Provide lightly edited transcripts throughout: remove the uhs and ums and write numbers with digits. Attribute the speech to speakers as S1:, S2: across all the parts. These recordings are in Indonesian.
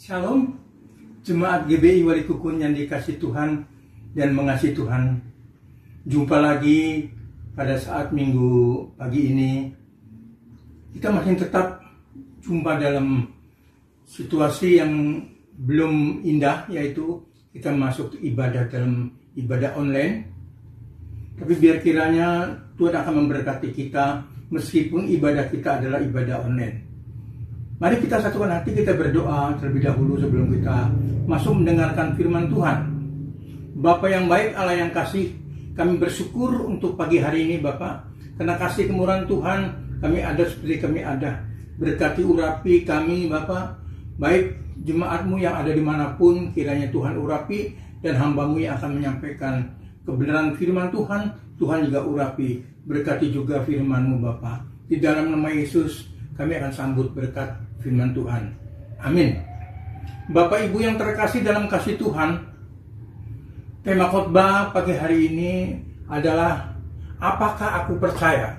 S1: Shalom, Jemaat GBI Walikukun yang dikasih Tuhan dan mengasihi Tuhan. Jumpa lagi pada saat minggu pagi ini. Kita masih tetap jumpa dalam situasi yang belum indah, yaitu kita masuk ibadah dalam ibadah online. Tapi biar kiranya Tuhan akan memberkati kita meskipun ibadah kita adalah ibadah online. Mari kita satukan hati, kita berdoa terlebih dahulu sebelum kita masuk mendengarkan firman Tuhan. Bapa yang baik, Allah yang kasih, kami bersyukur untuk pagi hari ini Bapa. Karena kasih kemurahan Tuhan, kami ada seperti kami ada. Berkati urapi kami Bapa, baik jemaatmu yang ada dimanapun, kiranya Tuhan urapi, dan hambamu yang akan menyampaikan kebenaran firman Tuhan, Tuhan juga urapi. Berkati juga firman-Mu Bapa. Di dalam nama Yesus, kami akan sambut berkat firman Tuhan. Amin. Bapak Ibu yang terkasih dalam kasih Tuhan, tema khotbah pagi hari ini adalah apakah aku percaya?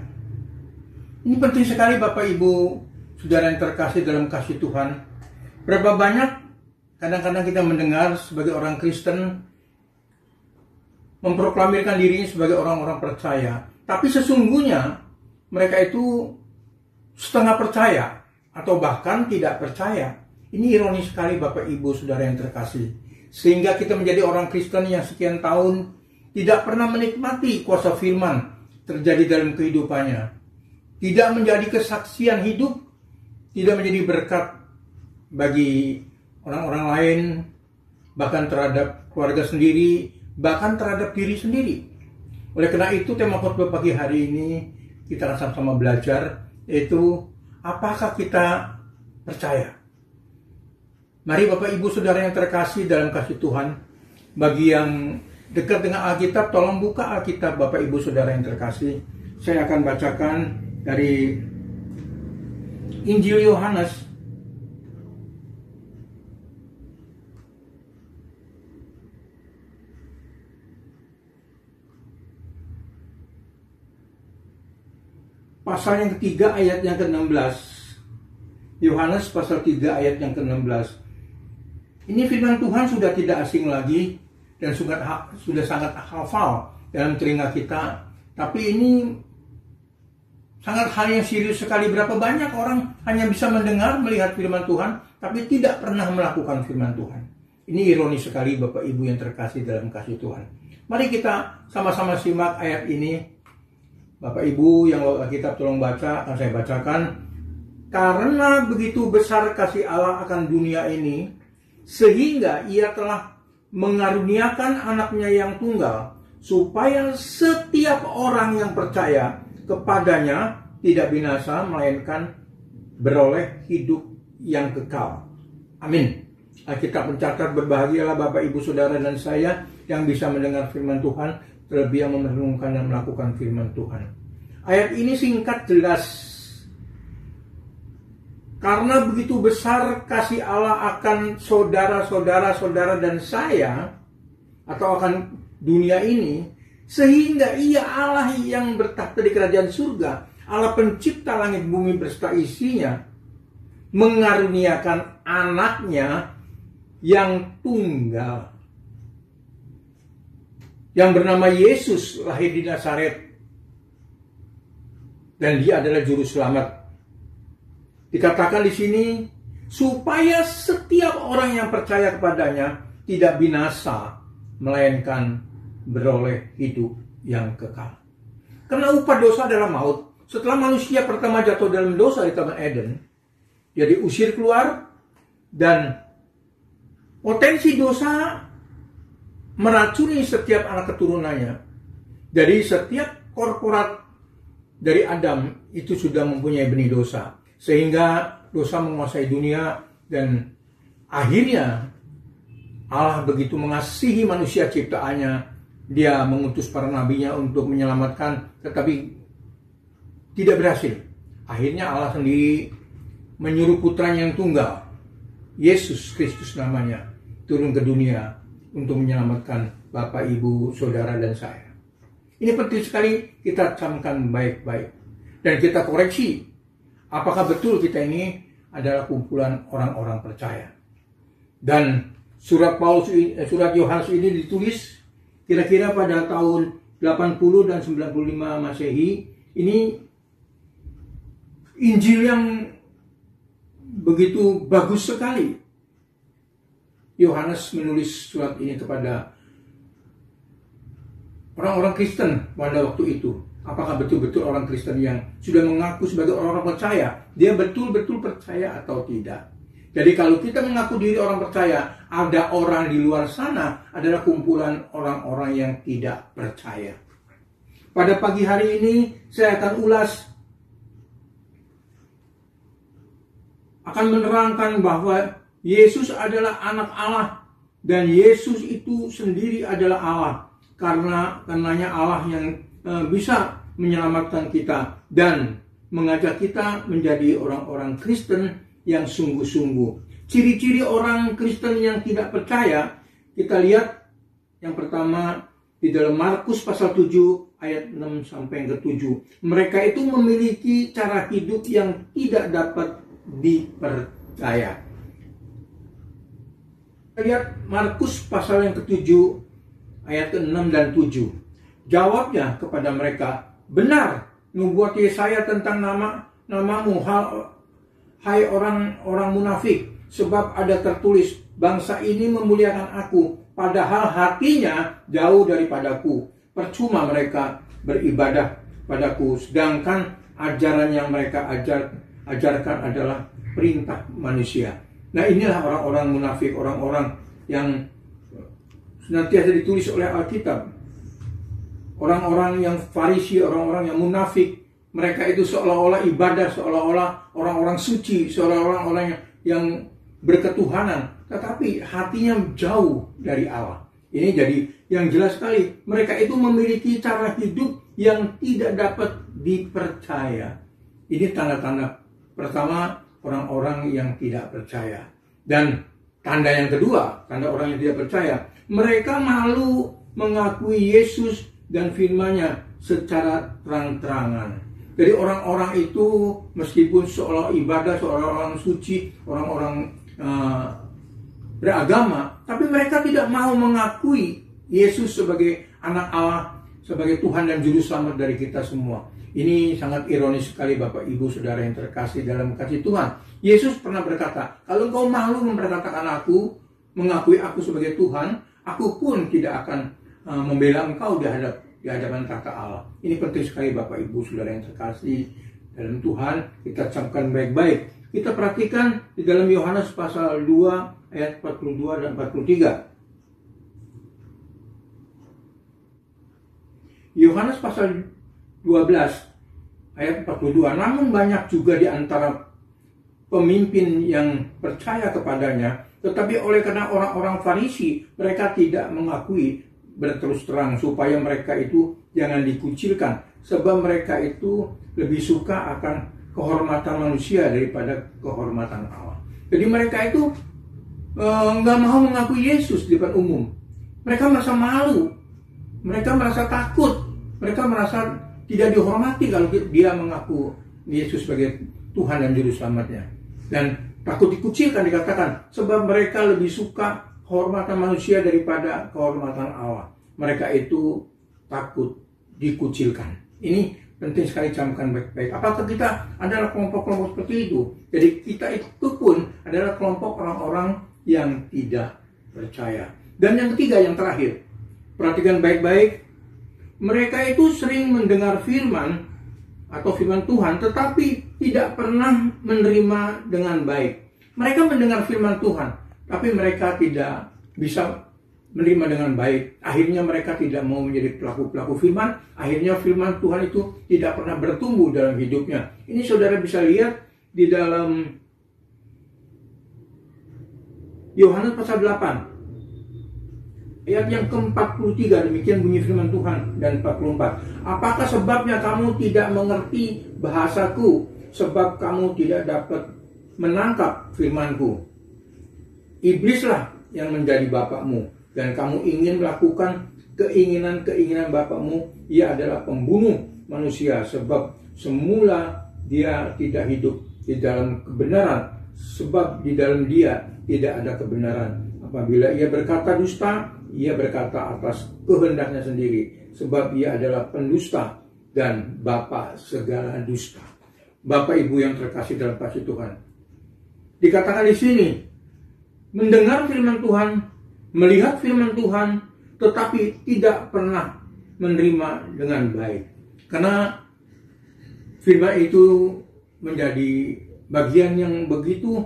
S1: Ini penting sekali Bapak Ibu, saudara yang terkasih dalam kasih Tuhan. Berapa banyak kadang-kadang kita mendengar sebagai orang Kristen memproklamirkan dirinya sebagai orang-orang percaya, tapi sesungguhnya mereka itu setengah percaya atau bahkan tidak percaya. Ini ironis sekali Bapak Ibu saudara yang terkasih. Sehingga kita menjadi orang Kristen yang sekian tahun tidak pernah menikmati kuasa firman terjadi dalam kehidupannya. Tidak menjadi kesaksian hidup, tidak menjadi berkat bagi orang-orang lain, bahkan terhadap keluarga sendiri, bahkan terhadap diri sendiri. Oleh karena itu tema khotbah pagi hari ini kita akan sama-sama belajar, yaitu apakah kita percaya? Mari Bapak Ibu Saudara yang terkasih dalam kasih Tuhan, bagi yang dekat dengan Alkitab, tolong buka Alkitab Bapak Ibu Saudara yang terkasih. Saya akan bacakan dari Injil Yohanes pasal yang ketiga ayat yang ke-16. Yohanes pasal 3 ayat yang ke-16. Ini firman Tuhan sudah tidak asing lagi dan sudah sangat hafal dalam telinga kita. Tapi ini sangat hal yang serius sekali. Berapa banyak orang hanya bisa mendengar, melihat firman Tuhan, tapi tidak pernah melakukan firman Tuhan. Ini ironis sekali Bapak Ibu yang terkasih dalam kasih Tuhan. Mari kita sama-sama simak ayat ini. Bapak Ibu yang Alkitab tolong baca, akan saya bacakan. Karena begitu besar kasih Allah akan dunia ini, sehingga ia telah mengaruniakan anaknya yang tunggal, supaya setiap orang yang percaya kepadanya tidak binasa, melainkan beroleh hidup yang kekal. Amin. Alkitab mencatat, berbahagialah Bapak Ibu Saudara dan saya yang bisa mendengar firman Tuhan, terlebih yang merenungkan dan melakukan firman Tuhan. Ayat ini singkat jelas. Karena begitu besar kasih Allah akan saudara dan saya, atau akan dunia ini, sehingga ia Allah yang bertakhta di kerajaan surga, Allah pencipta langit bumi berserta isinya, mengaruniakan anaknya yang tunggal, yang bernama Yesus, lahir di Nazaret, dan dia adalah juru selamat. Dikatakan di sini, supaya setiap orang yang percaya kepadanya tidak binasa, melainkan beroleh hidup yang kekal. Karena upah dosa adalah maut. Setelah manusia pertama jatuh dalam dosa di Taman Eden, dia diusir keluar, dan potensi dosa meracuni setiap anak keturunannya. Jadi setiap korporat dari Adam itu sudah mempunyai benih dosa. Sehingga dosa menguasai dunia, dan akhirnya Allah begitu mengasihi manusia ciptaannya, dia mengutus para nabinya untuk menyelamatkan, tetapi tidak berhasil. Akhirnya Allah sendiri menyuruh putranya yang tunggal, Yesus Kristus namanya, turun ke dunia untuk menyelamatkan Bapak, Ibu, Saudara, dan saya. Ini penting sekali kita camkan baik-baik, dan kita koreksi. Apakah betul kita ini adalah kumpulan orang-orang percaya? Dan surat Yohanes ini ditulis kira-kira pada tahun 80 dan 95 Masehi. Ini Injil yang begitu bagus sekali. Yohanes menulis surat ini kepada orang-orang Kristen pada waktu itu. Apakah betul-betul orang Kristen yang sudah mengaku sebagai orang-orang percaya, dia betul-betul percaya atau tidak? Jadi kalau kita mengaku diri orang percaya, ada orang di luar sana adalah kumpulan orang-orang yang tidak percaya. Pada pagi hari ini saya akan menerangkan bahwa Yesus adalah anak Allah dan Yesus itu sendiri adalah Allah. Karenanya Allah yang bisa menyelamatkan kita dan mengajak kita menjadi orang-orang Kristen yang sungguh-sungguh. Ciri-ciri orang Kristen yang tidak percaya, kita lihat yang pertama di dalam Markus pasal 7 ayat 6 sampai ke 7. Mereka itu memiliki cara hidup yang tidak dapat dipercaya. Kita lihat Markus pasal yang ke-7 ayat ke-6 dan 7. Jawabnya kepada mereka, "Benar nubuat Yesaya tentang namamu, hai orang-orang munafik, sebab ada tertulis, bangsa ini memuliakan aku, padahal hatinya jauh daripadaku. Percuma mereka beribadah padaku, sedangkan ajaran yang mereka ajarkan adalah perintah manusia." Nah, inilah orang-orang munafik, orang-orang yang senantiasa ditulis oleh Alkitab. Orang-orang yang Farisi, orang-orang yang munafik, mereka itu seolah-olah ibadah, seolah-olah orang-orang suci, seolah-olah orang yang berketuhanan, tetapi hatinya jauh dari Allah. Ini jadi yang jelas sekali, mereka itu memiliki cara hidup yang tidak dapat dipercaya. Ini tanda-tanda pertama orang-orang yang tidak percaya. Dan tanda yang kedua, tanda orang yang tidak percaya, mereka malu mengakui Yesus dan firman-Nya secara terang-terangan. Jadi orang-orang itu meskipun seolah ibadah, seolah orang suci, orang-orang beragama, tapi mereka tidak mau mengakui Yesus sebagai anak Allah, sebagai Tuhan dan Juru Selamat dari kita semua. Ini sangat ironis sekali Bapak Ibu Saudara yang terkasih dalam kasih Tuhan. Yesus pernah berkata, kalau engkau malu memperkatakan aku, mengakui aku sebagai Tuhan, aku pun tidak akan membela engkau di hadapan tahta Allah. Ini penting sekali Bapak Ibu Saudara yang terkasih dalam Tuhan. Kita camkan baik-baik. Kita perhatikan di dalam Yohanes pasal 2 ayat 42 dan 43. Yohanes pasal 12 ayat 42. Namun banyak juga di antara pemimpin yang percaya kepadanya, tetapi oleh karena orang-orang Farisi, mereka tidak mengakui berterus terang, supaya mereka itu jangan dikucilkan, sebab mereka itu lebih suka akan kehormatan manusia daripada kehormatan Allah. Jadi mereka itu nggak mau mengakui Yesus di depan umum. Mereka merasa malu, mereka merasa takut, mereka merasa tidak dihormati kalau dia mengaku Yesus sebagai Tuhan dan Juru Selamatnya. Dan takut dikucilkan, dikatakan, sebab mereka lebih suka kehormatan manusia daripada kehormatan Allah. Mereka itu takut dikucilkan. Ini penting sekali camkan baik-baik. Apakah kita adalah kelompok-kelompok seperti itu? Jadi kita itu pun adalah kelompok orang-orang yang tidak percaya. Dan yang ketiga, yang terakhir, perhatikan baik-baik. Mereka itu sering mendengar firman atau firman Tuhan, tetapi tidak pernah menerima dengan baik. Mereka mendengar firman Tuhan, tapi mereka tidak bisa menerima dengan baik. Akhirnya mereka tidak mau menjadi pelaku-pelaku firman. Akhirnya firman Tuhan itu tidak pernah bertumbuh dalam hidupnya. Ini saudara bisa lihat di dalam Yohanes pasal 8. Ayat yang ke-43, demikian bunyi firman Tuhan, dan 44. Apakah sebabnya kamu tidak mengerti bahasaku, sebab kamu tidak dapat menangkap firmanku? Iblislah yang menjadi bapakmu, dan kamu ingin melakukan keinginan-keinginan bapakmu. Ia adalah pembunuh manusia, sebab semula dia tidak hidup di dalam kebenaran, sebab di dalam Dia tidak ada kebenaran. Apabila ia berkata dusta, ia berkata atas kehendaknya sendiri, sebab ia adalah pendusta dan bapa segala dusta. Bapak Ibu yang terkasih dalam kasih Tuhan, dikatakan di sini, mendengar firman Tuhan, melihat firman Tuhan, tetapi tidak pernah menerima dengan baik. Karena firman itu menjadi bagian yang begitu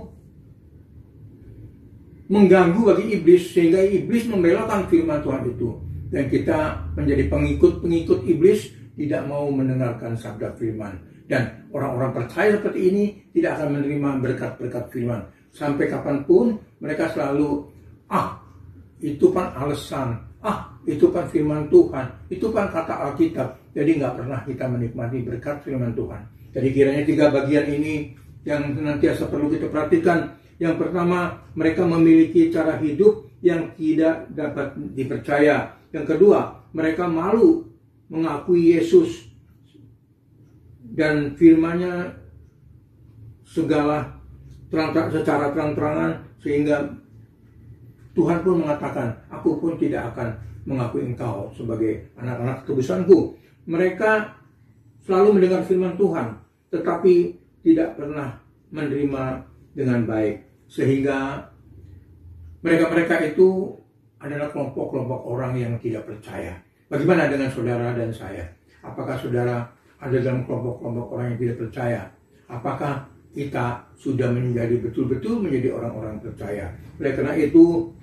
S1: mengganggu bagi iblis, sehingga iblis membelokkan firman Tuhan itu. Dan kita menjadi pengikut-pengikut iblis, tidak mau mendengarkan sabda firman. Dan orang-orang percaya seperti ini tidak akan menerima berkat-berkat firman. Sampai kapanpun mereka selalu, itu kan alasan, itu kan firman Tuhan, itu kan kata Alkitab. Jadi nggak pernah kita menikmati berkat firman Tuhan. Jadi kiranya 3 bagian ini yang senantiasa perlu kita perhatikan. Yang pertama, mereka memiliki cara hidup yang tidak dapat dipercaya. Yang kedua, mereka malu mengakui Yesus dan firman-Nya secara terang-terangan, sehingga Tuhan pun mengatakan, aku pun tidak akan mengakui engkau sebagai anak-anak tebusanku. Mereka selalu mendengar firman Tuhan, tetapi tidak pernah menerima dengan baik. Sehingga mereka-mereka itu adalah kelompok-kelompok orang yang tidak percaya. Bagaimana dengan saudara dan saya? Apakah saudara ada dalam kelompok-kelompok orang yang tidak percaya? Apakah kita sudah betul-betul menjadi orang-orang percaya? Oleh karena itu,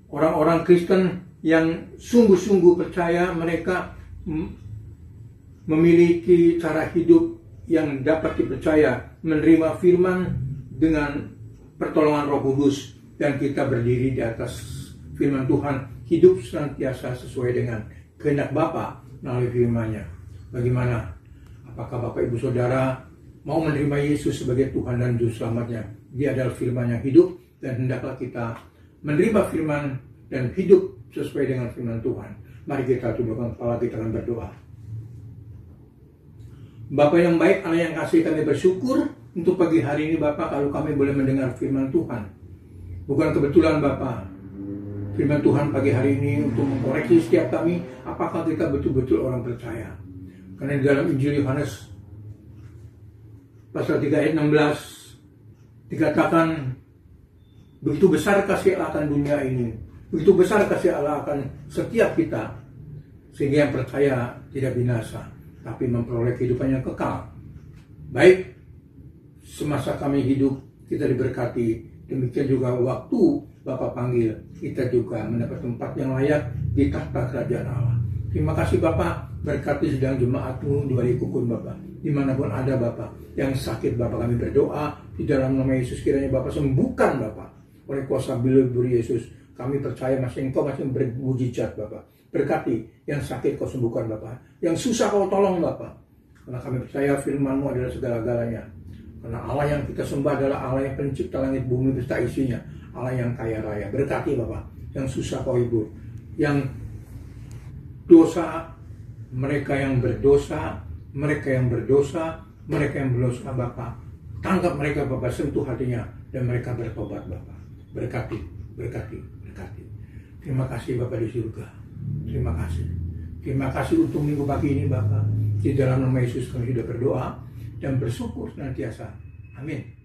S1: orang-orang Kristen yang sungguh-sungguh percaya, mereka memiliki cara hidup yang dapat dipercaya, menerima firman dengan pertolongan Roh Kudus, dan kita berdiri di atas firman Tuhan, hidup senantiasa sesuai dengan kehendak Bapa melalui firman-Nya. Bagaimana? Apakah Bapak Ibu Saudara mau menerima Yesus sebagai Tuhan dan Juru Selamatnya? Dia adalah firman yang hidup, dan hendaklah kita menerima firman dan hidup sesuai dengan firman Tuhan. Mari kita tundukkan kepala kita dan berdoa. Bapa yang baik, Allah yang kasih, kami bersyukur untuk pagi hari ini Bapak, kalau kami boleh mendengar firman Tuhan. Bukan kebetulan Bapak, firman Tuhan pagi hari ini untuk mengkoreksi setiap kami, apakah kita betul-betul orang percaya. Karena di dalam Injil Yohanes pasal 3 ayat 16 dikatakan, begitu besar kasih Allah akan dunia ini, begitu besar kasih Allah akan setiap kita, sehingga yang percaya tidak binasa, tapi memperoleh kehidupan yang kekal. Baik semasa kami hidup, kita diberkati. Demikian juga waktu Bapak panggil, kita juga mendapat tempat yang layak di tahta kerajaan Allah. Terima kasih Bapak, berkati sedang jemaat-Mu di Walikukun Bapak. Dimanapun ada Bapak yang sakit, Bapak kami berdoa di dalam nama Yesus, kiranya Bapak sembuhkan Bapak. Oleh kuasa bilur Yesus, kami percaya Engkau masih bermujizat Bapak. Berkati yang sakit Kau sembuhkan Bapak, yang susah Kau tolong Bapak. Karena kami percaya firman-Mu adalah segala-galanya. Karena Allah yang kita sembah adalah Allah yang pencipta langit bumi beserta isinya, Allah yang kaya raya. Berkati Bapak, yang susah Kau hibur, yang dosa, mereka yang berdosa Bapak, tangkap mereka Bapak, sentuh hatinya, dan mereka bertobat Bapak. Berkati. Terima kasih Bapak di surga. Terima kasih untuk minggu pagi ini Bapak. Di dalam nama Yesus kami sudah berdoa dan bersyukur senantiasa. Amin.